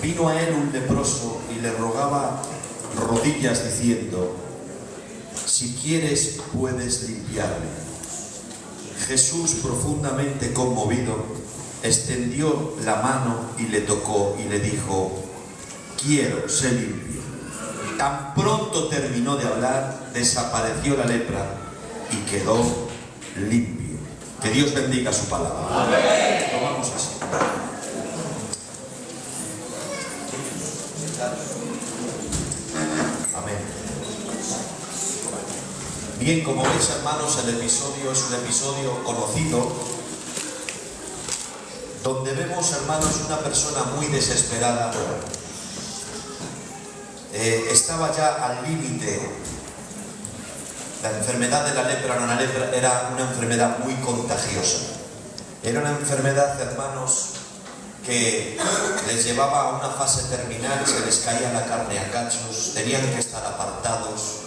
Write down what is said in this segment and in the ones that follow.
Vino a él un leproso y le rogaba rodillas diciendo: si quieres, puedes limpiarme. Jesús, profundamente conmovido, extendió la mano y le tocó y le dijo: quiero, sé limpio. Tan pronto terminó de hablar, desapareció la lepra y quedó limpio. Que Dios bendiga su palabra. Amén. Lo vamos así. Amén. Bien, como veis, hermanos, el episodio es un episodio conocido, donde vemos, hermanos, una persona muy desesperada. Estaba ya al límite. La enfermedad de la lepra era una enfermedad muy contagiosa. Era una enfermedad, hermanos, que les llevaba a una fase terminal, se les caía la carne a cachos, tenían que estar apartados,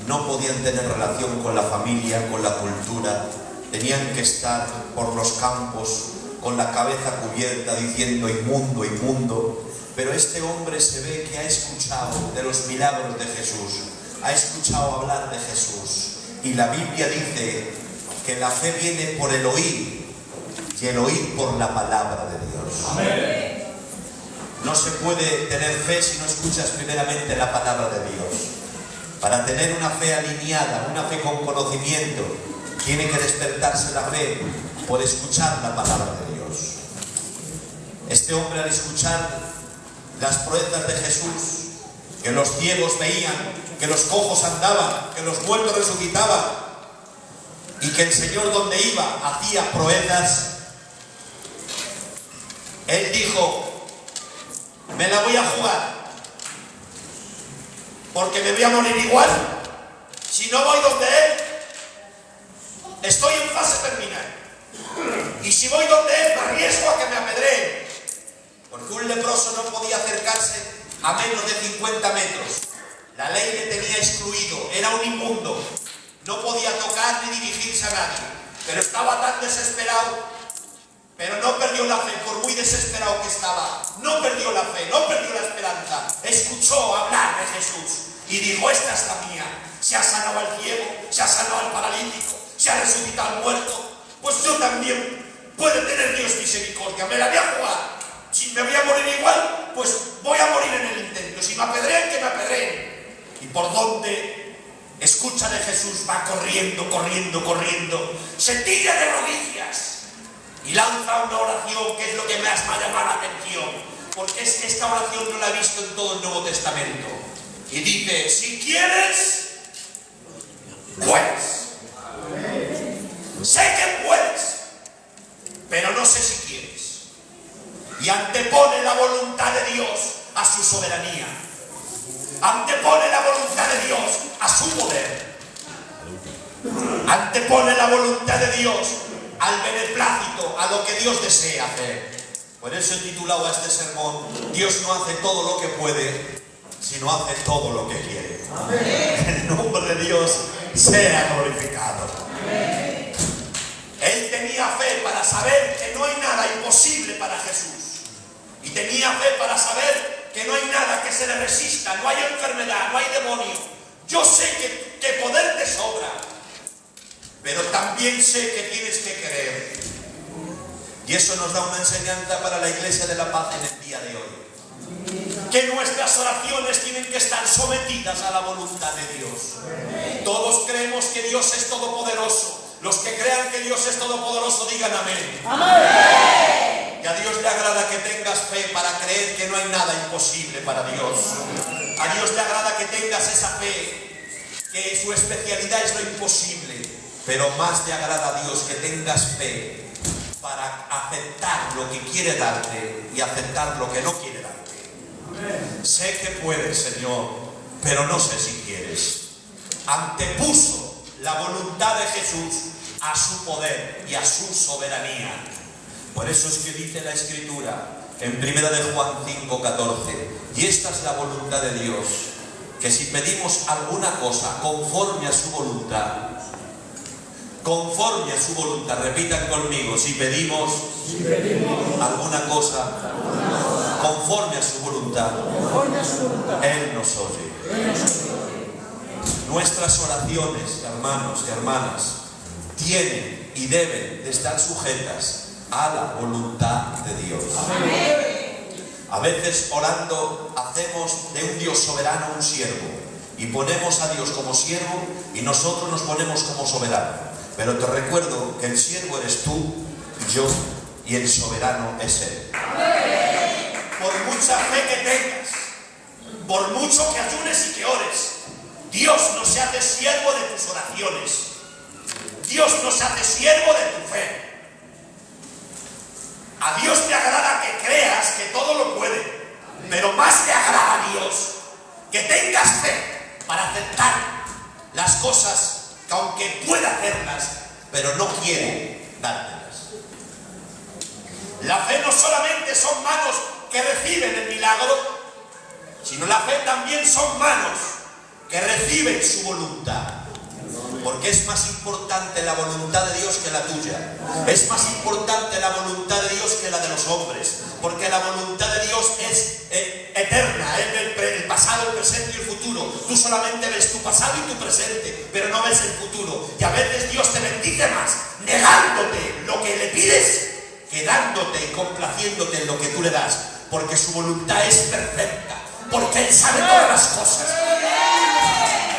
no podían tener relación con la familia, con la cultura, tenían que estar por los campos con la cabeza cubierta diciendo inmundo, inmundo. Pero este hombre se ve que ha escuchado de los milagros de Jesús, ha escuchado hablar de Jesús, y la Biblia dice que la fe viene por el oír y el oír por la palabra de Dios. Amén. No se puede tener fe si no escuchas primeramente la palabra de Dios. Para tener una fe alineada, una fe con conocimiento, tiene que despertarse la fe por escuchar la palabra de Dios. Este hombre, al escuchar las proezas de Jesús, que los ciegos veían, que los cojos andaban, que los muertos resucitaban, y que el Señor donde iba hacía proezas, él dijo: me la voy a jugar, porque me voy a morir igual. Si no voy donde él, estoy en fase terminal, y si voy donde él, me arriesgo a que me apedreen, porque un leproso no podía acercarse a menos de 50 metros. La ley le tenía excluido, era un inmundo, no podía tocar ni dirigirse a nadie, pero estaba tan desesperado. Pero no perdió la fe, por muy desesperado que estaba, no perdió la fe, no perdió la esperanza. Escuchó hablar de Jesús y dijo: esta es la mía. Se ha sanado al ciego, se ha sanado al paralítico, se ha resucitado al muerto, pues yo también puede tener Dios misericordia. Me la voy a jugar. Si me voy a morir igual, pues voy a morir en el intento. Si me apedrean, que me apedreen. Y por donde escucha de Jesús va corriendo, corriendo, corriendo, se tira de rodillas y lanza una oración que es lo que más me ha llamado la atención, porque es que esta oración no la he visto en todo el Nuevo Testamento. Y dice: si quieres, puedes. Sé que puedes, pero no sé si quieres. Y antepone la voluntad de Dios a su soberanía. Antepone la voluntad de Dios a su poder. Antepone la voluntad de Dios al beneplácito, a lo que Dios desea hacer. Por eso he titulado a este sermón: Dios no hace todo lo que puede, sino hace todo lo que quiere. Amén. El nombre de Dios sea glorificado. Amén. Él tenía fe para saber que no hay nada imposible para Jesús. Y tenía fe para saber que no hay nada que se le resista, no hay enfermedad, no hay demonio. Yo sé que poder te sobra, pero también sé que tienes que creer. Y eso nos da una enseñanza para la Iglesia de la Paz en el día de hoy. Que nuestras oraciones tienen que estar sometidas a la voluntad de Dios. Todos creemos que Dios es todopoderoso. Los que crean que Dios es todopoderoso, digan amén. Amén. Y a Dios le agrada que tengas fe para creer que no hay nada imposible para Dios. A Dios le agrada que tengas esa fe, que su especialidad es lo imposible. Pero más le agrada a Dios que tengas fe para aceptar lo que quiere darte y aceptar lo que no quiere darte. Amén. Sé que puedes, Señor, pero no sé si quieres. Antepuso la voluntad de Jesús a su poder y a su soberanía. Por eso es que dice la Escritura en 1 de Juan 5:14: y esta es la voluntad de Dios, que si pedimos alguna cosa conforme a su voluntad, repitan conmigo: si pedimos alguna cosa conforme a su voluntad, Él nos oye. Nuestras oraciones, hermanos y hermanas, tienen y deben de estar sujetas a la voluntad de Dios. A veces orando hacemos de un Dios soberano un siervo y ponemos a Dios como siervo y nosotros nos ponemos como soberano. Pero te recuerdo que el siervo eres tú y yo y el soberano es Él. Por mucha fe que tengas, por mucho que ayunes y que ores, Dios no se hace siervo de tus oraciones. Dios no se hace siervo de tu fe. A Dios le agrada que creas que todo lo puede, pero más le agrada a Dios que tengas fe para aceptar las cosas que aunque pueda hacerlas, pero no quiere dártelas. La fe no solamente son manos que reciben el milagro, sino la fe también son manos que reciben su voluntad. Porque es más importante la voluntad de Dios que la tuya. Es más importante la voluntad de Dios que la de los hombres. Porque la voluntad de Dios es eterna. Es el pasado, el presente y el futuro. Tú solamente ves tu pasado y tu presente, pero no ves el futuro. Y a veces Dios te bendice más negándote lo que le pides que dándote y complaciéndote en lo que tú le das. Porque su voluntad es perfecta. Porque Él sabe todas las cosas.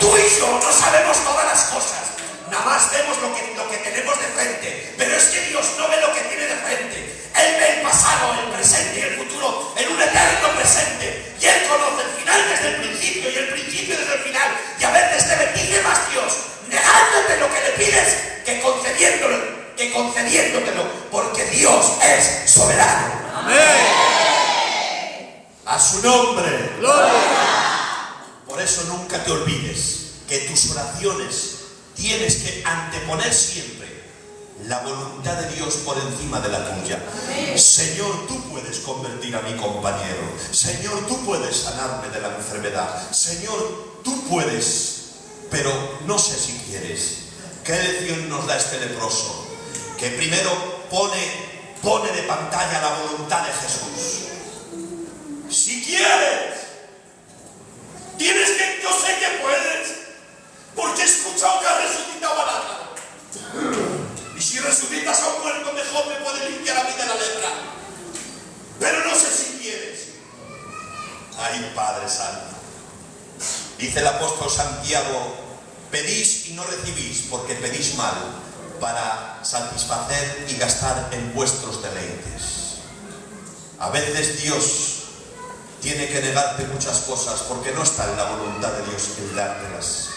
Tú y yo no sabemos todas las cosas, nada más vemos lo que tenemos de frente, pero es que Dios no ve lo que tiene de frente. Él ve el pasado, el presente y el futuro en un eterno presente, y Él conoce el final desde el principio y el principio desde el final, y a veces te bendice más Dios negándote lo que le pides que concediéndotelo, porque Dios es soberano. Amén. A su nombre. Gloria. Por eso nunca te olvides que tus oraciones tienes que anteponer siempre la voluntad de Dios por encima de la tuya. Señor, tú puedes convertir a mi compañero. Señor, tú puedes sanarme de la enfermedad. Señor, tú puedes, pero no sé si quieres. ¿Qué lección nos da este leproso? Que primero pone de pantalla la voluntad de Jesús. Si quieres, tienes que, yo sé que puedes, porque he escuchado que has resucitado a Lázaro. Y si resucitas a un muerto, mejor me puede limpiar a mí de la lepra. Pero no sé si quieres. Ay, Padre Santo. Dice el apóstol Santiago: pedís y no recibís, porque pedís mal, para satisfacer y gastar en vuestros deleites. A veces Dios tiene que negarte muchas cosas porque no está en la voluntad de Dios el dártelas.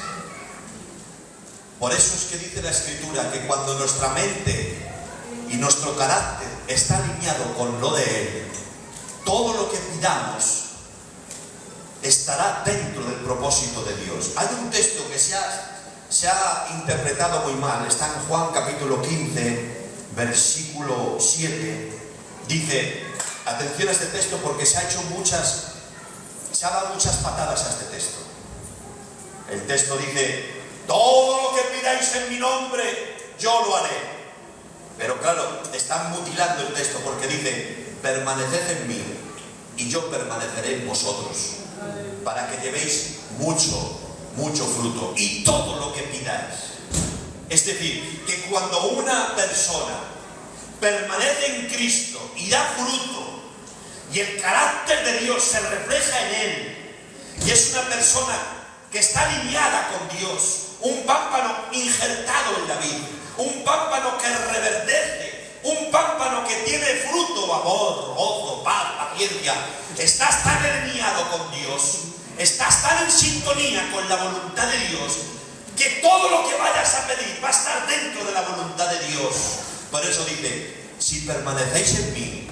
Por eso es que dice la Escritura que cuando nuestra mente y nuestro carácter está alineado con lo de Él, todo lo que pidamos estará dentro del propósito de Dios. Hay un texto que se ha interpretado muy mal, está en Juan capítulo 15, versículo 7, dice... Atención a este texto porque se ha dado muchas patadas a este texto. El texto dice: todo lo que pidáis en mi nombre, yo lo haré. Pero claro, están mutilando el texto porque dice: permaneced en mí y yo permaneceré en vosotros, para que llevéis mucho fruto. Y todo lo que pidáis. Es decir, que cuando una persona permanece en Cristo y da fruto, y el carácter de Dios se refleja en él, y es una persona que está alineada con Dios, un pámpano injertado en la vid, un pámpano que reverdece, un pámpano que tiene fruto, amor, gozo, paz, paciencia. Estás tan alineado con Dios, estás tan en sintonía con la voluntad de Dios, que todo lo que vayas a pedir va a estar dentro de la voluntad de Dios. Por eso dice: si permanecéis en mí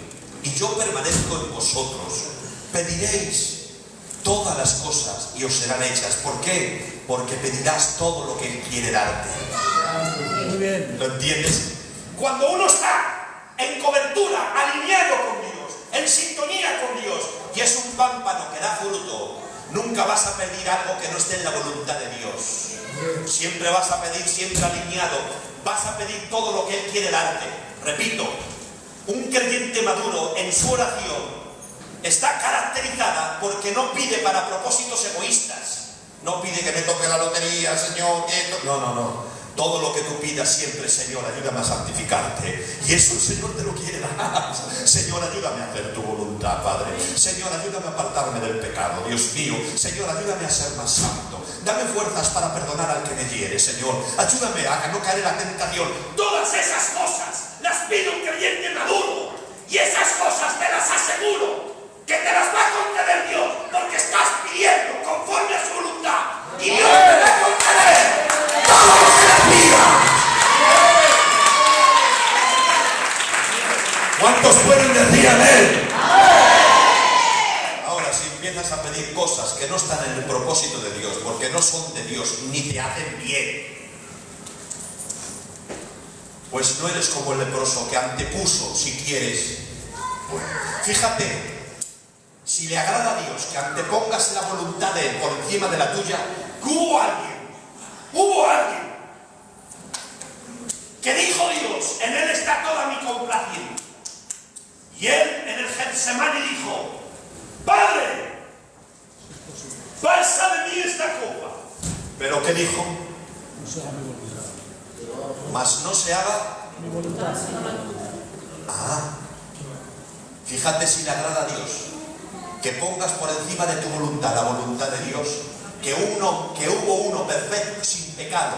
y yo permanezco en vosotros, pediréis todas las cosas y os serán hechas. ¿Por qué? Porque pedirás todo lo que Él quiere darte. Muy bien. ¿Lo entiendes? Cuando uno está en cobertura, alineado con Dios, en sintonía con Dios, y es un pámpano que da fruto, nunca vas a pedir algo que no esté en la voluntad de Dios. Siempre vas a pedir, siempre alineado, vas a pedir todo lo que Él quiere darte. Repito, un creyente maduro en su oración está caracterizada porque no pide para propósitos egoístas. No pide que me toque la lotería, Señor. No. Todo lo que tú pidas siempre, Señor, ayúdame a santificarte. Y eso el Señor te lo quiere dar. Señor, ayúdame a hacer tu voluntad, Padre. Señor, ayúdame a apartarme del pecado, Dios mío. Señor, ayúdame a ser más santo. Dame fuerzas para perdonar al que me hiere, Señor. Ayúdame a no caer en la tentación. Todas esas cosas las pide un creyente maduro. Y esas cosas te las aseguro que te las va a conceder Dios, porque estás pidiendo conforme a su voluntad. Y Dios te va a conceder todo lo que le pida. ¿Cuántos pueden decir amén? Ahora, si empiezas a pedir cosas que no están en el propósito de Dios, porque no son de Dios, ni te hacen bien, pues no eres como el leproso que antepuso, si quieres. Fíjate, si le agrada a Dios que antepongas la voluntad de Él por encima de la tuya, hubo alguien que dijo Dios, en Él está toda mi complacencia. Y Él en el Getsemaní dijo, Padre, pasa de mí esta copa. ¿Pero qué dijo? No se haga mi voluntad. Mas no se haga Mi voluntad. Fíjate si le agrada a Dios que pongas por encima de tu voluntad la voluntad de Dios, que hubo uno perfecto, sin pecado,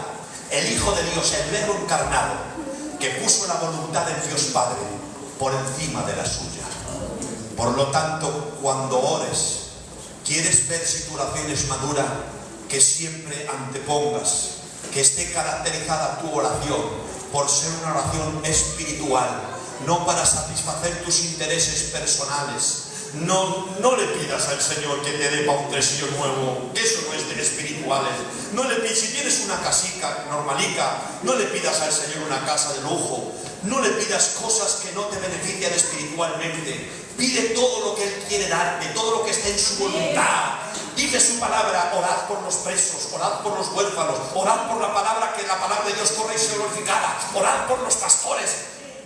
el Hijo de Dios, el Verbo encarnado, que puso la voluntad del Dios Padre por encima de la suya. Por lo tanto, cuando ores, quieres ver si tu oración es madura, que siempre antepongas, que esté caracterizada tu oración por ser una oración espiritual, no para satisfacer tus intereses personales. No le pidas al Señor que te dé para un tresillo nuevo, que eso no es de espirituales. No le pidas, si tienes una casica normalica, no le pidas al Señor una casa de lujo. No le pidas cosas que no te benefician espiritualmente. Pide todo lo que Él quiere darte, todo lo que esté en su voluntad. Dice su palabra, orad por los presos, orad por los huérfanos, orad por la palabra, que la palabra de Dios corra y sea glorificada, orad por los pastores.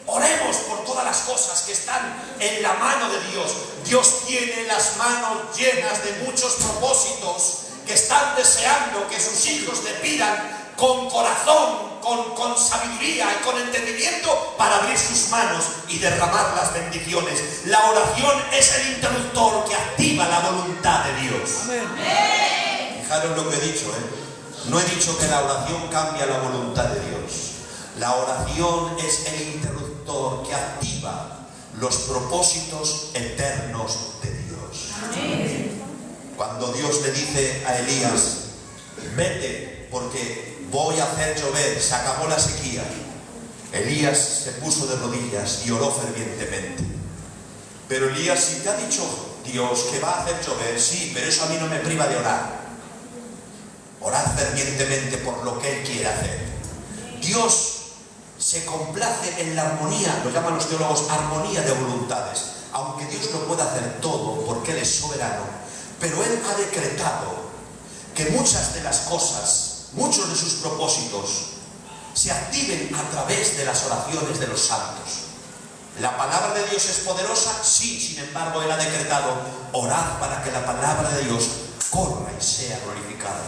Oremos por todas las cosas que están en la mano de Dios. Dios tiene las manos llenas de muchos propósitos que están deseando que sus hijos le pidan con corazón, con sabiduría y con entendimiento para abrir sus manos y derramar las bendiciones. La oración es el interruptor que activa la voluntad de Dios. Amén. Fijaros lo que he dicho, No he dicho que la oración cambia la voluntad de Dios. La oración es el interruptor que activa los propósitos eternos de Dios. Amén. Cuando Dios le dice a Elías, vete porque voy a hacer llover, se acabó la sequía. Elías se puso de rodillas y oró fervientemente. Pero Elías, si te ha dicho Dios que va a hacer llover, sí, pero eso a mí no me priva de orar. Orad fervientemente por lo que Él quiere hacer. Dios se complace en la armonía, lo llaman los teólogos armonía de voluntades, aunque Dios no puede hacer todo porque Él es soberano, pero Él ha decretado que muchas de las cosas, muchos de sus propósitos se activen a través de las oraciones de los santos. ¿La palabra de Dios es poderosa? Sí, sin embargo Él ha decretado, orad para que la palabra de Dios corra y sea glorificada.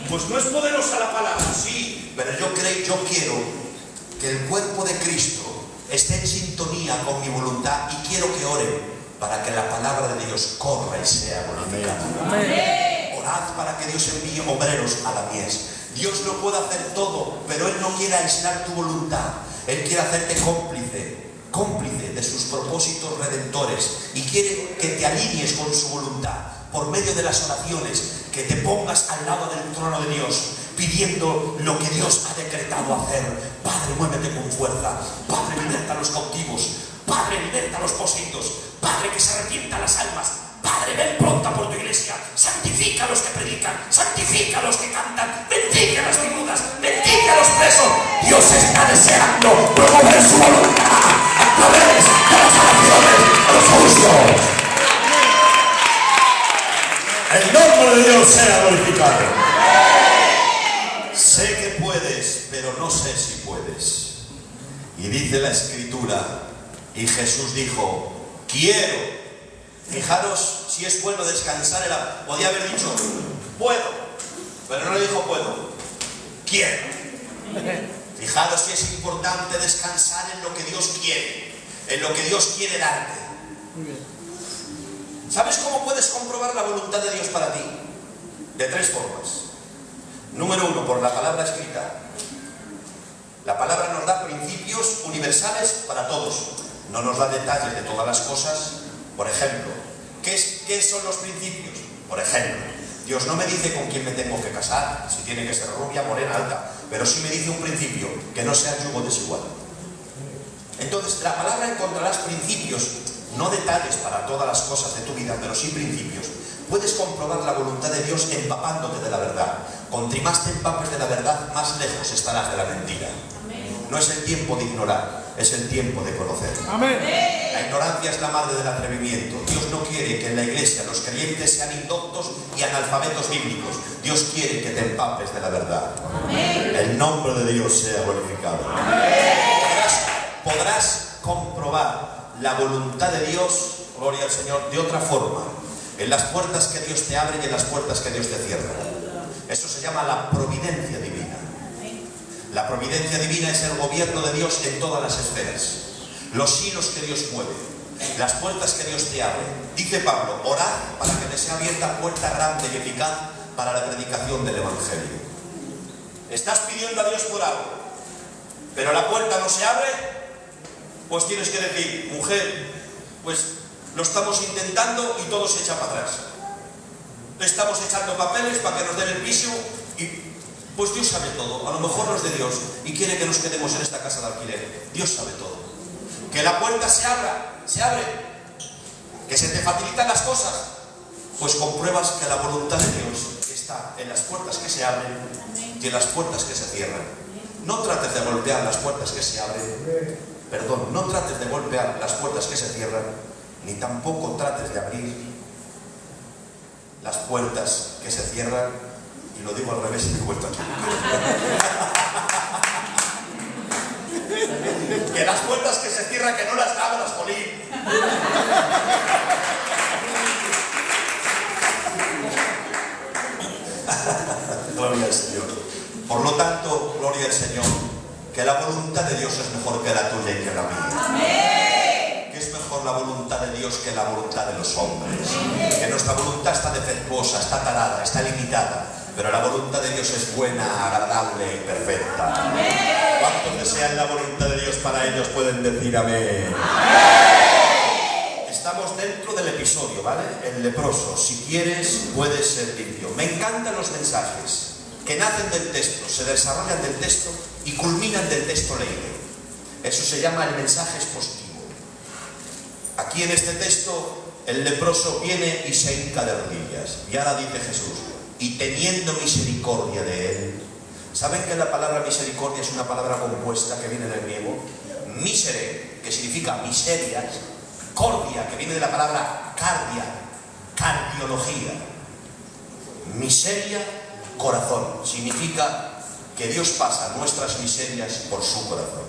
Pues no es poderosa la palabra, sí, pero yo quiero que el cuerpo de Cristo esté en sintonía con mi voluntad y quiero que oren para que la palabra de Dios corra y sea glorificada. Amén. Orad para que Dios envíe obreros a la mies. Dios no puede hacer todo, pero Él no quiere aislar tu voluntad. Él quiere hacerte cómplice de sus propósitos redentores y quiere que te alinees con su voluntad por medio de las oraciones, que te pongas al lado del trono de Dios pidiendo lo que Dios ha decretado hacer. Padre, muévete con fuerza. Padre, liberta a los cautivos. Padre, liberta a los poseídos. Padre, que se arrepientan las almas. Padre, ven pronta por tu iglesia. Santifica a los que predican. Santifica a los que cantan. Bendiga a las viudas. Bendiga a los presos. Dios está deseando promover su voluntad a través de las oraciones de los justos. El nombre de Dios sea glorificado. Sé que puedes, pero no sé si puedes. Y dice la Escritura, y Jesús dijo, quiero, Fijaros si es bueno descansar en la... Podía haber dicho, puedo, pero no le dijo puedo. Quiero. Fijaros si es importante descansar en lo que Dios quiere, en lo que Dios quiere darte. Muy bien. ¿Sabes cómo puedes comprobar la voluntad de Dios para ti? De 3 formas. Número 1, por la palabra escrita. La palabra nos da principios universales para todos. No nos da detalles de todas las cosas. Por ejemplo, ¿qué son los principios? Por ejemplo, Dios no me dice con quién me tengo que casar, si tiene que ser rubia, morena, alta, pero sí me dice un principio, que no sea yugo desigual. Entonces, la palabra encontrarás principios, no detalles para todas las cosas de tu vida, pero sí principios. Puedes comprobar la voluntad de Dios empapándote de la verdad. Cuanto más te empapes de la verdad, más lejos estarás de la mentira. No es el tiempo de ignorar, es el tiempo de conocer. Amén. La ignorancia es la madre del atrevimiento. Dios no quiere que en la iglesia los creyentes sean indoctos y analfabetos bíblicos. Dios quiere que te empapes de la verdad. El nombre de Dios sea glorificado. Podrás comprobar la voluntad de Dios, gloria al Señor, de otra forma. En las puertas que Dios te abre y en las puertas que Dios te cierra. Eso se llama la providencia divina. La providencia divina es el gobierno de Dios en todas las esferas. Los hilos que Dios mueve, las puertas que Dios te abre. Dice Pablo, orad para que les sea abierta puerta grande y eficaz para la predicación del Evangelio. Estás pidiendo a Dios por algo, pero la puerta no se abre, pues tienes que decir, mujer, pues lo estamos intentando y todo se echa para atrás. Le estamos echando papeles para que nos den el piso y pues Dios sabe todo. A lo mejor no es de Dios y quiere que nos quedemos en esta casa de alquiler. Dios sabe todo. Que la puerta se abra, se abre. Que se te facilitan las cosas. Pues compruebas que la voluntad de Dios está en las puertas que se abren y en las puertas que se cierran. No trates de golpear las puertas que se abren. Perdón, no trates de golpear las puertas que se cierran, ni tampoco trates de abrir las puertas que se cierran. Y lo digo al revés y me cuesta aquí. Que las puertas que se cierran, que no las abras, jolín. Gloria al Señor. Por lo tanto, gloria al Señor, que la voluntad de Dios es mejor que la tuya y que la mía. Amén. Que es mejor la voluntad de Dios que la voluntad de los hombres. Que nuestra voluntad está defectuosa, está tarada, está limitada. Pero la voluntad de Dios es buena, agradable y perfecta. Amén. ¿Cuántos desean la voluntad de Dios para ellos? Pueden decir amén. Amén. Estamos dentro del episodio, ¿vale? El leproso. Si quieres, puedes ser limpio. Me encantan los mensajes que nacen del texto, se desarrollan del texto y culminan del texto leído. Eso se llama el mensaje expositivo. Aquí en este texto, el leproso viene y se hinca de rodillas. Y ahora dice Jesús, y teniendo misericordia de él. ¿Saben que la palabra misericordia es una palabra compuesta que viene del griego? Misere, que significa miserias. Cordia, que viene de la palabra cardia, cardiología. Miseria, corazón. Significa que Dios pasa nuestras miserias por su corazón.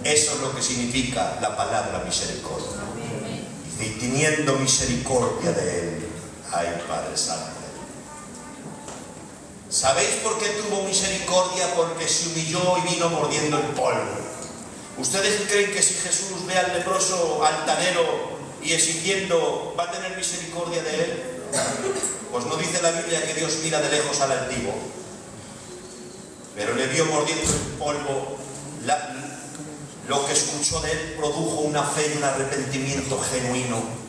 Eso es lo que significa la palabra misericordia. Y teniendo misericordia de él. Ay, Padre Santo. ¿Sabéis por qué tuvo misericordia? Porque se humilló y vino mordiendo el polvo. ¿Ustedes creen que si Jesús ve al leproso altanero y exigiendo, va a tener misericordia de él? Pues no dice la Biblia que Dios mira de lejos al altivo, pero le vio mordiendo el polvo. Lo que escuchó de él produjo una fe y un arrepentimiento genuino.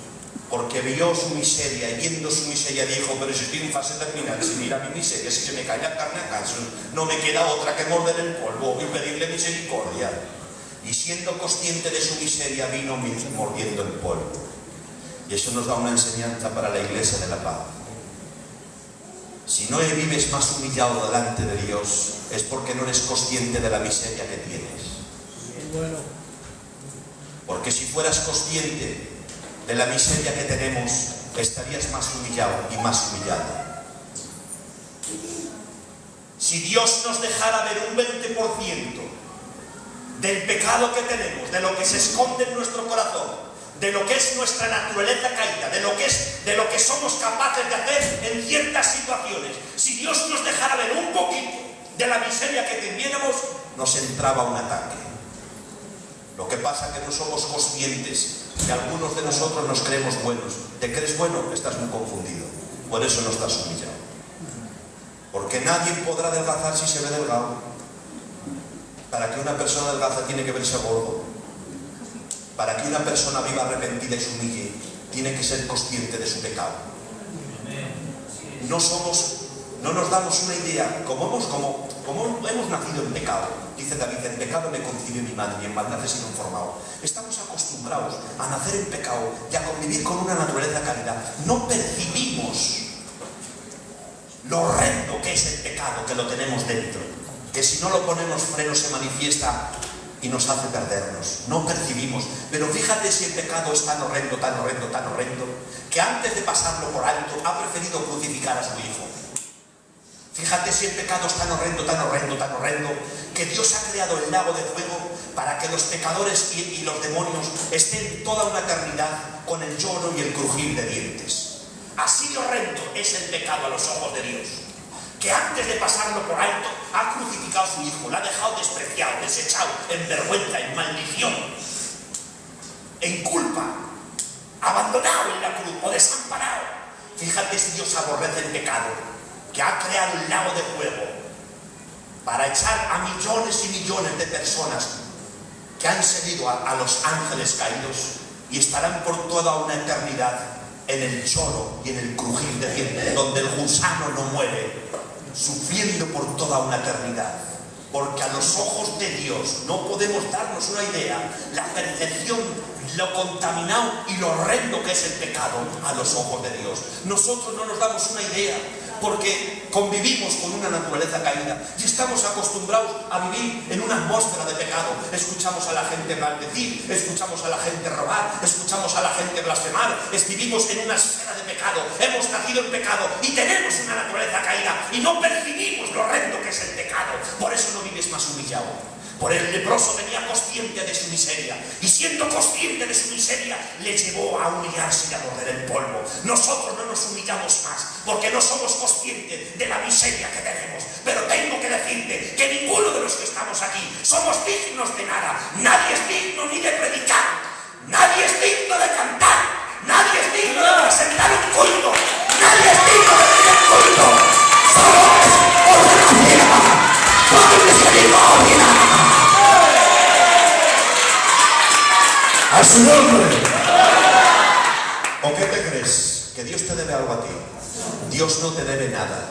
Porque vio su miseria y viendo su miseria dijo, pero si estoy en fase terminal, si mira mi miseria, si se me cae la carne a canso, no me queda otra que morder el polvo y pedirle misericordia. Y siendo consciente de su miseria vino mordiendo el polvo. Y eso nos da una enseñanza para la Iglesia de la Paz. Si no vives más humillado delante de Dios, es porque no eres consciente de la miseria que tienes. Porque si fueras consciente de la miseria que tenemos, estarías más humillado y más humillado. Si Dios nos dejara ver un 20% del pecado que tenemos, de lo que se esconde en nuestro corazón, de lo que es nuestra naturaleza caída, de lo que somos capaces de hacer en ciertas situaciones. Si Dios nos dejara ver un poquito de la miseria que tendríamos, nos entraba un ataque. Lo que pasa es que no somos conscientes, que algunos de nosotros nos creemos buenos. ¿Te crees bueno? Estás muy confundido. Por eso no estás humillado. Porque nadie podrá adelgazar si se ve delgado. Para que una persona adelgaza tiene que verse gordo. Para que una persona viva arrepentida y se humille, tiene que ser consciente de su pecado. No nos damos una idea, como hemos nacido en pecado. Dice David, en pecado me concibió mi madre y en maldad he sido formado. Estamos acostumbrados a nacer en pecado y a convivir con una naturaleza caída. No percibimos lo horrendo que es el pecado, que lo tenemos dentro. Que si no lo ponemos freno se manifiesta y nos hace perdernos. No percibimos. Pero fíjate si el pecado es tan horrendo, tan horrendo, tan horrendo, que antes de pasarlo por alto ha preferido crucificar a su hijo. Fíjate si el pecado es tan horrendo, tan horrendo, tan horrendo, que Dios ha creado el lago de fuego para que los pecadores y los demonios estén toda una eternidad con el lloro y el crujir de dientes. Así de horrendo es el pecado a los ojos de Dios, que antes de pasarlo por alto ha crucificado a su hijo, lo ha dejado despreciado, desechado, en vergüenza, en maldición, en culpa, abandonado en la cruz o desamparado. Fíjate si Dios aborrece el pecado, que ha creado un lago de fuego para echar a millones y millones de personas que han seguido a los ángeles caídos y estarán por toda una eternidad en el lloro y en el crujir de dientes, donde el gusano no muere, sufriendo por toda una eternidad. Porque a los ojos de Dios no podemos darnos una idea, la percepción, lo contaminado y lo horrendo que es el pecado a los ojos de Dios. Nosotros no nos damos una idea, porque convivimos con una naturaleza caída y estamos acostumbrados a vivir en una atmósfera de pecado. Escuchamos a la gente maldecir, escuchamos a la gente robar, escuchamos a la gente blasfemar, vivimos en una esfera de pecado, hemos nacido en pecado y tenemos una naturaleza caída y no percibimos lo horrendo que es el pecado. Por eso no vives más humillado. Por el leproso venía consciente de su miseria y siendo consciente de su miseria le llevó a humillarse y a morder el polvo. Nosotros no nos humillamos más porque no somos conscientes de la miseria que tenemos. Pero tengo que decirte que ninguno de los que estamos aquí somos dignos de nada. Nadie es digno ni de predicar, nadie es digno de cantar, nadie es digno de presentar un culto, nadie es digno de pedir culto. Solo es por gracia, por misericordia. ¡A su nombre! ¿O qué te crees? ¿Que Dios te debe algo a ti? Dios no te debe nada.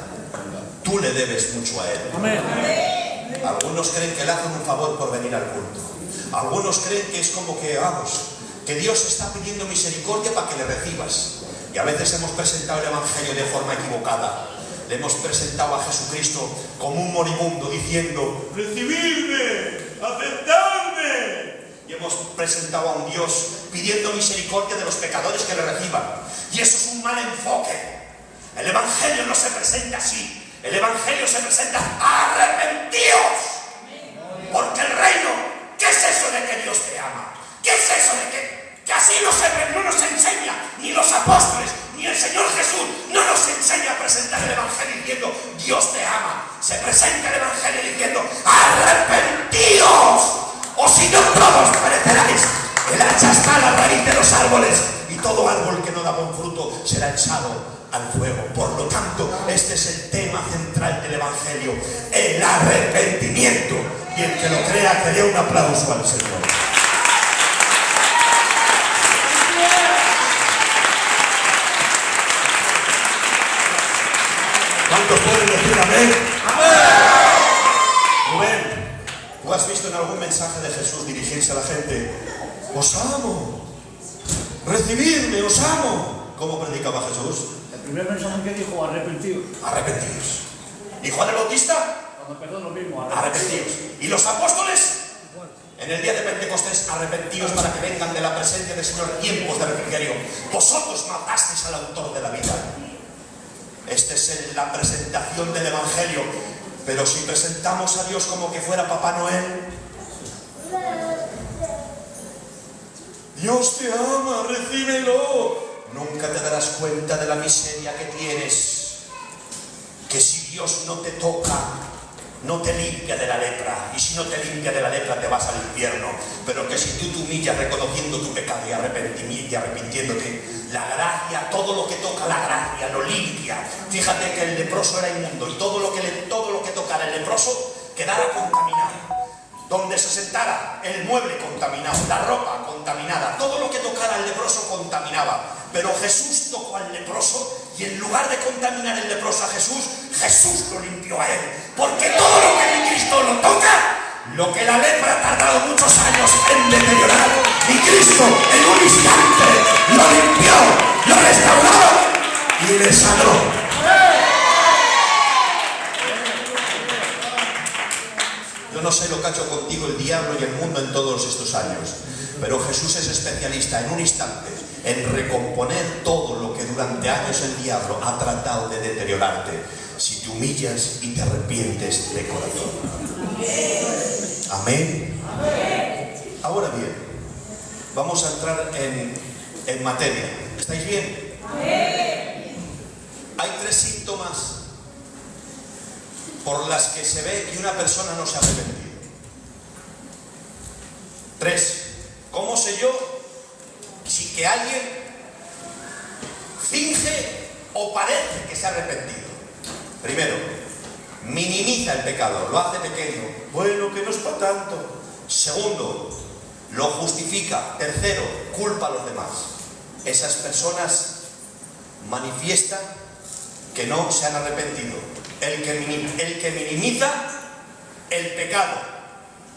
Tú le debes mucho a Él. Amén. Algunos creen que le hacen un favor por venir al culto. Algunos creen que es como que, que Dios está pidiendo misericordia para que le recibas. Y a veces hemos presentado el Evangelio de forma equivocada. Le hemos presentado a Jesucristo como un moribundo diciendo: recibidme, aceptadme. Y hemos presentado a un Dios pidiendo misericordia de los pecadores que le reciban. Y eso es un mal enfoque. El Evangelio no se presenta así. El Evangelio se presenta: arrepentíos. Porque el reino, ¿qué es eso de que Dios te ama? ¿Qué es eso de que así no nos enseña ni los apóstoles ni el Señor Jesús? No nos enseña a presentar el Evangelio diciendo Dios te ama. Se presenta el Evangelio diciendo: arrepentíos, o si no todos pereceréis. El hacha está a la raíz de los árboles y todo árbol que no da buen fruto será echado al fuego. Por lo tanto, este es el tema central del Evangelio: el arrepentimiento. Y el que lo crea, que dé un aplauso al Señor. ¿Cuántos pueden decir amén? ¡Amén! Rubén, ¿tú has visto en algún mensaje de Jesús dirigirse a la gente: os amo, recibidme, os amo? ¿Cómo predicaba Jesús? El primer mensaje que dijo: arrepentidos. Arrepentidos. ¿Y Juan el Bautista? Cuando perdón lo mismo, Arrepentidos. ¿Y los apóstoles? En el día de Pentecostés: arrepentidos para que vengan de la presencia del Señor tiempos de refrigerio. Vosotros matasteis al autor de la vida. Esta es la presentación del Evangelio. Pero si presentamos a Dios como que fuera Papá Noel: y Dios te ama, recíbelo. Nunca te darás cuenta de la miseria que tienes. Que si Dios no te toca, no te limpia de la lepra. Y si no te limpia de la lepra, te vas al infierno. Pero que si tú te humillas reconociendo tu pecado y arrepintiéndote, la gracia, todo lo que toca la gracia, lo limpia. Fíjate que el leproso era inmundo y todo lo que tocara el leproso quedara contaminado. Donde se sentara, el mueble contaminado, la ropa contaminada, todo lo que tocara el leproso contaminaba. Pero Jesús tocó al leproso y en lugar de contaminar el leproso a Jesús, Jesús lo limpió a él. Porque todo lo que mi Cristo lo toca, lo que la lepra ha tardado muchos años en deteriorar, mi Cristo en un instante lo limpió, lo restauró y le sanó. Yo no sé lo que ha hecho contigo el diablo y el mundo en todos estos años, pero Jesús es especialista en un instante en recomponer todo lo que durante años el diablo ha tratado de deteriorarte, si te humillas y te arrepientes de corazón. Amén. Ahora bien, vamos a entrar en materia. ¿Estáis bien? Hay 3 síntomas por las que se ve que una persona no se ha arrepentido. 3. ¿Cómo sé yo si que alguien finge o parece que se ha arrepentido? Primero, minimiza el pecado, lo hace pequeño. Bueno, que no es para tanto. Segundo, lo justifica. Tercero, culpa a los demás. Esas personas manifiestan que no se han arrepentido. El que minimiza el pecado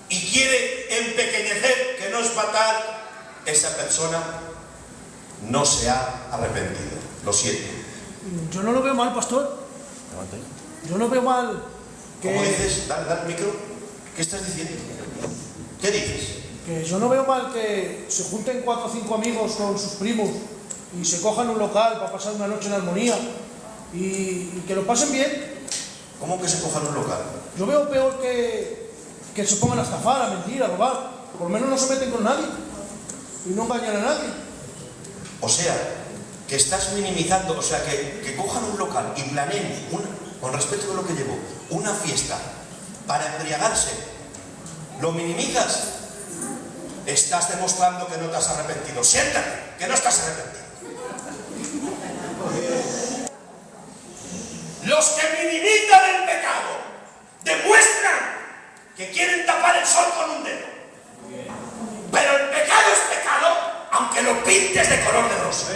y quiere empequeñecer que no es fatal, esa persona no se ha arrepentido. Lo siento. Yo no lo veo mal, pastor. Yo no veo mal que... ¿Cómo dices? Dale el micro. ¿Qué estás diciendo? ¿Qué dices? Que yo no veo mal que se junten 4 o 5 amigos con sus primos y se cojan un local para pasar una noche en armonía y que lo pasen bien. ¿Cómo que se cojan un local? Yo veo peor que se pongan a estafar, a mentir, a robar. Por lo menos no se meten con nadie y no engañan a nadie. O sea, que estás minimizando, o sea, que cojan un local y planeen, con respecto de lo que llevo, una fiesta para embriagarse. ¿Lo minimizas? Estás demostrando que no te has arrepentido. Siéntate, que no estás arrepentido. Los que minimizan el pecado demuestran que quieren tapar el sol con un dedo. Pero el pecado es pecado, aunque lo pintes de color de rosa.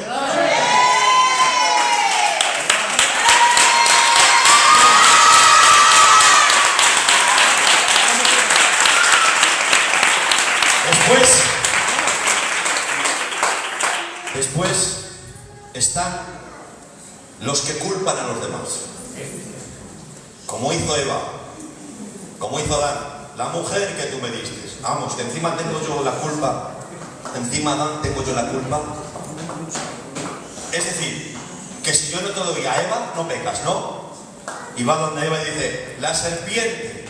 Después están los que culpan a los demás. Como hizo Eva, como hizo Adán, la mujer que tú me diste. Vamos, que encima tengo yo la culpa. Encima Adán tengo yo la culpa. Es decir, que si yo no te doy a Eva, no pecas, ¿no? Y va donde Eva y dice, la serpiente,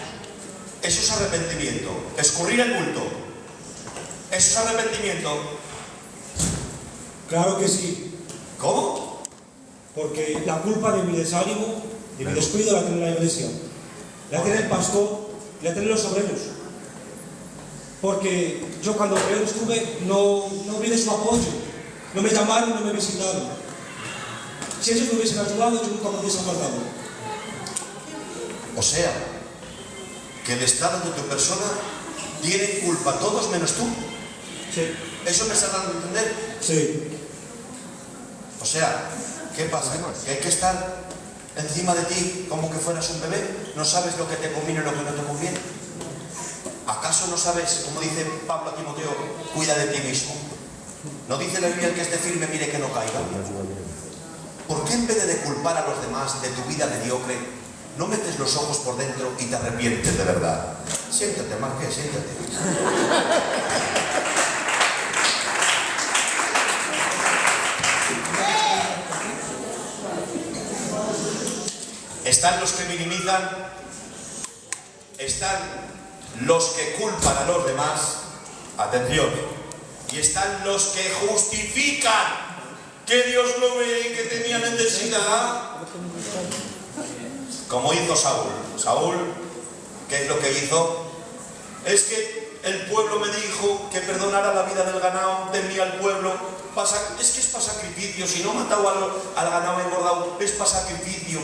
eso es arrepentimiento. Escurrir el bulto, eso es arrepentimiento. Claro que sí, ¿Cómo? porque la culpa de mi desánimo, de mi descuido la tiene la iglesia, la tiene el pastor, la tienen los obreros. Porque yo cuando yo estuve no vi de su apoyo, no me llamaron, no me visitaron. Si ellos me hubiesen ayudado, yo nunca me hubiese apartado. O sea, que el estado de tu persona tiene culpa todos menos tú. Sí, ¿Eso me está dando a entender? sí. O sea, ¿qué pasa? ¿Que hay que estar encima de ti como que fueras un bebé? ¿No sabes lo que te conviene y lo que no te conviene? ¿Acaso no sabes, como dice Pablo a Timoteo, cuida de ti mismo? ¿No dice la Biblia el que esté firme mire que no caiga? ¿Por qué en vez de culpar a los demás de tu vida mediocre, no metes los ojos por dentro y te arrepientes de verdad? Siéntate, Marqués, siéntate. Están los que minimizan, están los que culpan a los demás. Atención, Y están los que justifican que Dios lo ve y que tenía necesidad. Como hizo Saúl. Saúl, ¿qué es lo que hizo? Es que el pueblo me dijo que perdonara la vida del ganado, temía al pueblo. Es que es para sacrificio. Si no he matado al ganado engordado, es para sacrificio,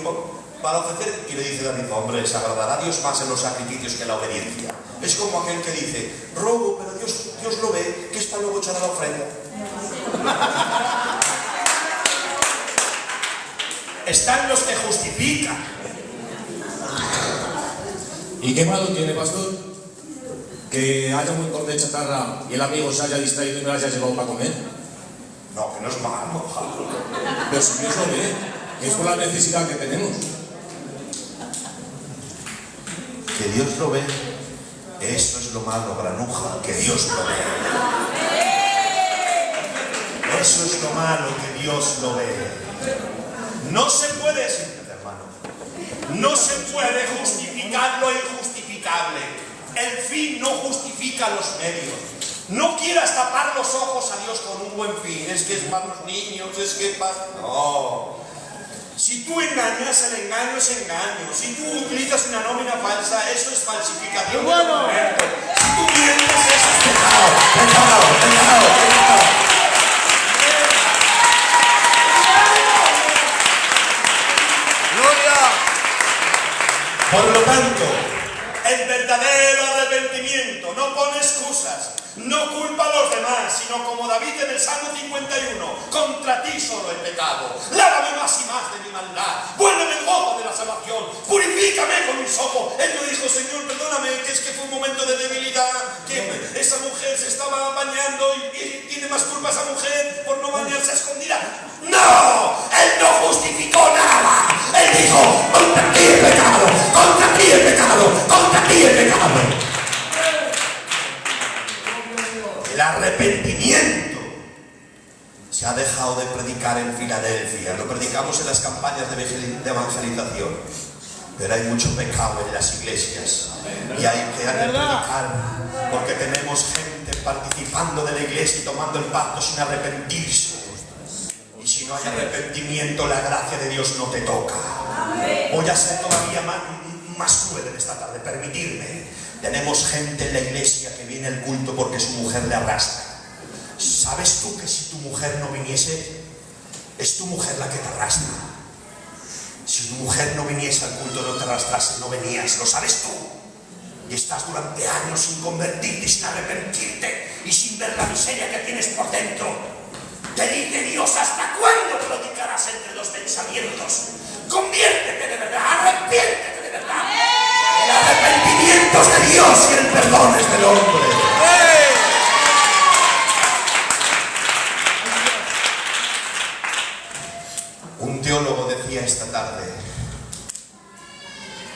para ofrecer. Y le dice David, hombre, se agradará a Dios más en los sacrificios que en la obediencia. Es como aquel que dice, robo, pero Dios lo ve, que es para luego echar a la ofrenda. Están los que justifican. ¿Y qué malo tiene, pastor? Que haya un montón de chatarra y el amigo se haya distraído y me lo haya llevado para comer. No, que no es malo. Pero si Dios lo ve, es por la necesidad que tenemos. Que Dios lo ve, eso es lo malo, granuja, que Dios lo ve. Eso es lo malo, que Dios lo ve. No se puede, hermano, no se puede justificar lo injustificable. El fin no justifica los medios. No quieras tapar los ojos a Dios con un buen fin. Es que es para los niños, es que es para... No. Si tú engañas, el engaño es engaño. Si tú utilizas una nómina falsa, eso es falsificación. Bueno. Si tú mientes, eso es pecado. Pecado. ¡Gloria! Por lo tanto, el verdadero arrepentimiento no pone excusas, no culpa a los demás, sino como David en el Salmo 51, contra ti solo he pecado. Lávame más y más de mi maldad, vuélveme el gozo de la salvación, purifícame con un sopo. Él no dijo, Señor, perdóname, que es que fue un momento de debilidad, que esa mujer se estaba bañando y tiene más culpa esa mujer por no bañarse a escondida. ¡No! Él no justificó nada. Él dijo, contra ti he pecado, contra ti he pecado, contra ti he pecado. El arrepentimiento se ha dejado de predicar en Filadelfia. Lo predicamos en las campañas de evangelización. Pero hay mucho pecado en las iglesias. Y hay que predicar porque tenemos gente participando de la iglesia y tomando el pacto sin arrepentirse. Y si no hay arrepentimiento, la gracia de Dios no te toca. Voy a ser todavía más cruel en esta tarde, permitirme. Tenemos gente en la iglesia que viene al culto porque su mujer le arrastra. ¿Sabes tú que si tu mujer no viniese, es tu mujer la que te arrastra? Si tu mujer no viniese al culto, no te arrastrase, no venías, lo sabes tú. Y estás durante años sin convertirte, sin arrepentirte y sin ver la miseria que tienes por dentro. Te dice Dios, ¿hasta cuándo predicarás entre los pensamientos? Conviértete de verdad, arrepiéntete de verdad. El arrepentimiento es de Dios y el perdón es del hombre. Un teólogo decía esta tarde,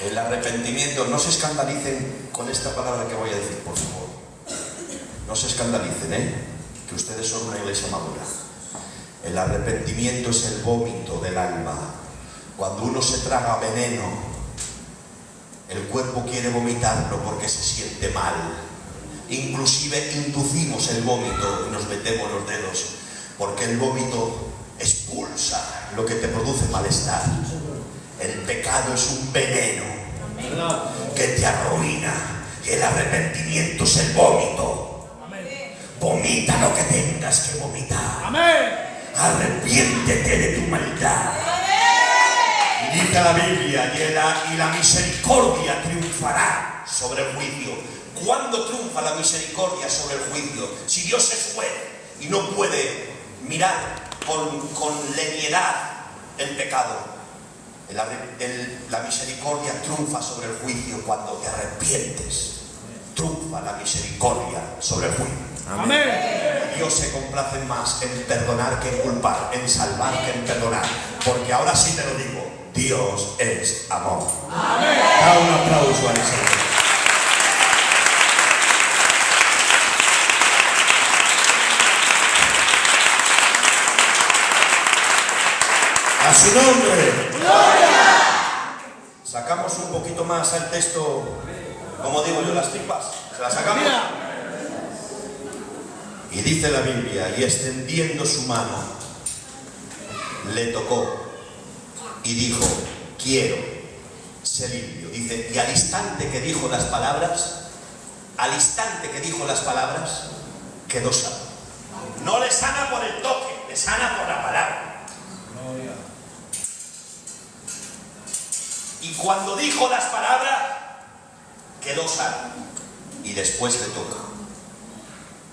el arrepentimiento, no se escandalicen con esta palabra que voy a decir, por favor. No se escandalicen, que ustedes son una iglesia madura. El arrepentimiento es el vómito del alma. Cuando uno se traga veneno, el cuerpo quiere vomitarlo porque se siente mal. Inclusive inducimos el vómito y nos metemos los dedos, porque el vómito expulsa lo que te produce malestar. El pecado es un veneno que te arruina. Y el arrepentimiento es el vómito. Vomita lo que tengas que vomitar. Arrepiéntete de tu maldad. Y dice la Biblia, y la misericordia triunfará sobre el juicio. ¿Cuándo triunfa la misericordia sobre el juicio? Si Dios es juez y no puede mirar con leñedad el pecado. La misericordia triunfa sobre el juicio cuando te arrepientes. Triunfa la misericordia sobre el juicio. Amén. Dios se complace más en perdonar que en culpar, en salvar que en perdonar. Porque ahora sí te lo digo, Dios es amor. Amén. Da un aplauso al Señor. A su nombre. ¡Gloria! Sacamos un poquito más al texto, como digo yo, las tripas. ¿Se las sacamos? Mira. Y dice la Biblia, y extendiendo su mano, le tocó y dijo, quiero, sé limpio. Dice, y al instante que dijo las palabras, quedó sano. No le sana por el toque, le sana por la palabra. Y cuando dijo las palabras, quedó sano. Y después le toca.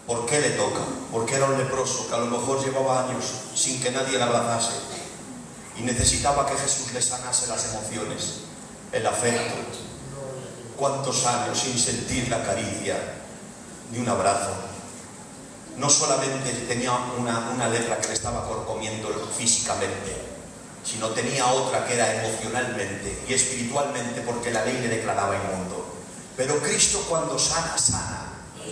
¿Por qué le toca? Porque era un leproso que a lo mejor llevaba años sin que nadie le abrazase y necesitaba que Jesús le sanase las emociones, el afecto. ¿Cuántos años sin sentir la caricia de un abrazo? No solamente tenía una lepra que le estaba comiendo físicamente, sino tenía otra que era emocionalmente y espiritualmente, porque la ley le declaraba inmundo. Pero Cristo, cuando sana, sana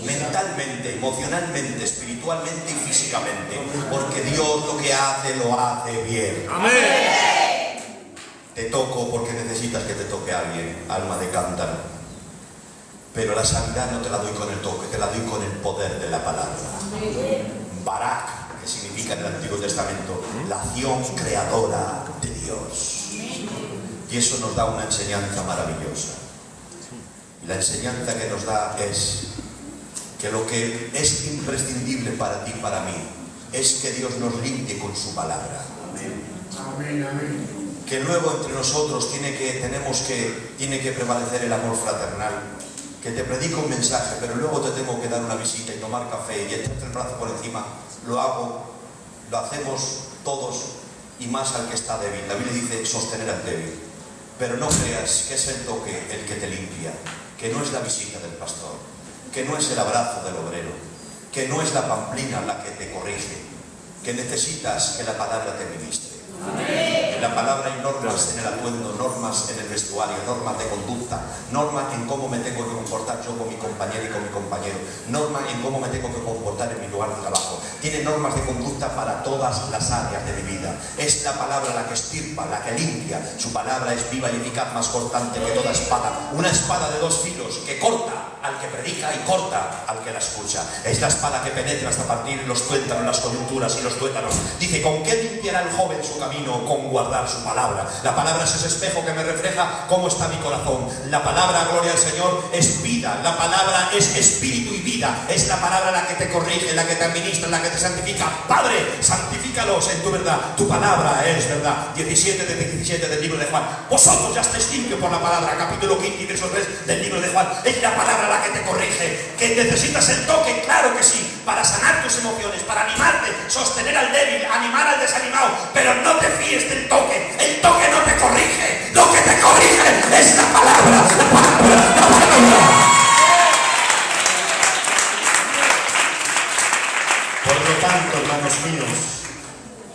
mentalmente, emocionalmente, espiritualmente y físicamente, porque Dios lo que hace, lo hace bien. Amén. Te toco porque necesitas que te toque alguien, alma de cántaro. Pero la sanidad no te la doy con el toque, te la doy con el poder de la palabra. Barak, que significa en el Antiguo Testamento la acción creadora de Dios. Y eso nos da una enseñanza maravillosa. Y la enseñanza que nos da es que lo que es imprescindible para ti y para mí es que Dios nos limpie con su palabra. Amén, amén. Que luego entre nosotros tiene que prevalecer el amor fraternal. Que te predico un mensaje, pero luego te tengo que dar una visita y tomar café y echarte el brazo por encima. Lo hacemos todos, y más al que está débil. La Biblia dice sostener al débil. Pero no creas que es el toque el que te limpia, que no es la visita del pastor, que no es el abrazo del obrero, que no es la pamplina la que te corrige, que necesitas que la palabra te ministre. En la palabra hay normas en el atuendo, normas en el vestuario, normas de conducta, normas en cómo me tengo que comportar yo con mi compañero y con mi compañero, normas en cómo me tengo que comportar en mi lugar de trabajo. Tiene normas de conducta para todas las áreas de mi vida. Es la palabra la que estirpa, la que limpia. Su palabra es viva y eficaz, más cortante que toda espada. Una espada de dos filos que corta al que predica y corta al que la escucha. Es la espada que penetra hasta partir los tuétanos, las coyunturas y los tuétanos. Dice, ¿con qué limpiará el joven su camino? Con guardar su palabra. La palabra es ese espejo que me refleja cómo está mi corazón. La palabra, gloria al Señor, es vida. La palabra es espíritu y vida. Es la palabra la que te corrige, la que te administra, la que te santifica. Padre, santifícalos en tu verdad. Tu palabra es verdad. 17 del libro de Juan. Vosotros ya estáis limpios por la palabra. Capítulo 15 y verso 3 del libro de Juan. Es la palabra la que te corrige. ¿Que necesitas el toque? Claro que sí. Para sanar tus emociones, para animarte, sostener al débil, animar al desanimado. Pero no te fíes del toque. El toque no te corrige. Lo que te corrige es la palabra. Por lo tanto, hermanos míos,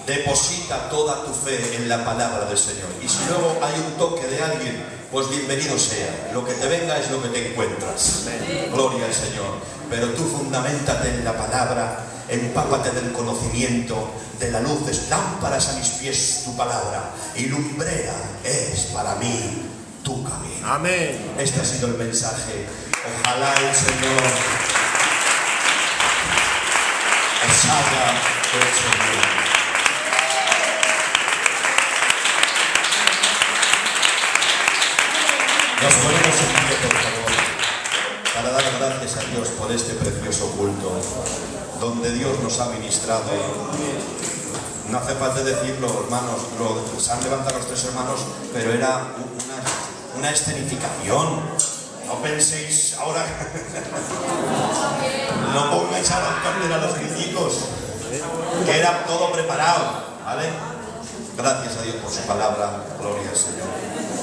deposita toda tu fe en la palabra del Señor. Y si luego hay un toque de alguien, pues bienvenido sea. Lo que te venga es lo que te encuentras. Gloria al Señor. Pero tú fundamentate en la palabra, empápate del conocimiento, de la luz. Es lámparas a mis pies tu palabra y lumbrera es para mí tu camino. Amén. Este ha sido el mensaje. Ojalá el Señor os haya hecho bien. Nos ponemos en pie, por favor, para dar gracias a Dios por este precioso culto, donde Dios nos ha ministrado. No hace falta decirlo, hermanos, se han levantado los tres hermanos, pero era una escenificación. No penséis ahora, no pongáis a la cárcel a los críticos, que era todo preparado, ¿vale? Gracias a Dios por su palabra, gloria al Señor,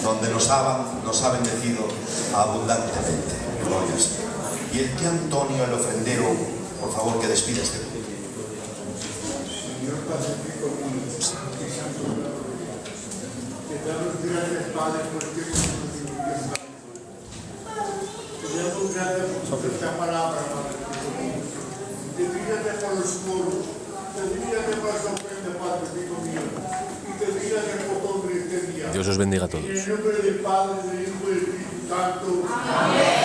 donde nos ha bendecido abundantemente, gloria al Señor. Y el tío Antonio, el ofrendero, por favor, que despida este culto. Señor Padre, te damos gracias, Padre, porque te damos gracias por esta palabra, Padre. Te fíjate por los coros, te fíjate por esa ofrenda, Padre, Hijo mío, y te fíjate por todo este día. Dios os bendiga a todos. En el nombre del Padre, del Hijo y del Espíritu Santo. Amén.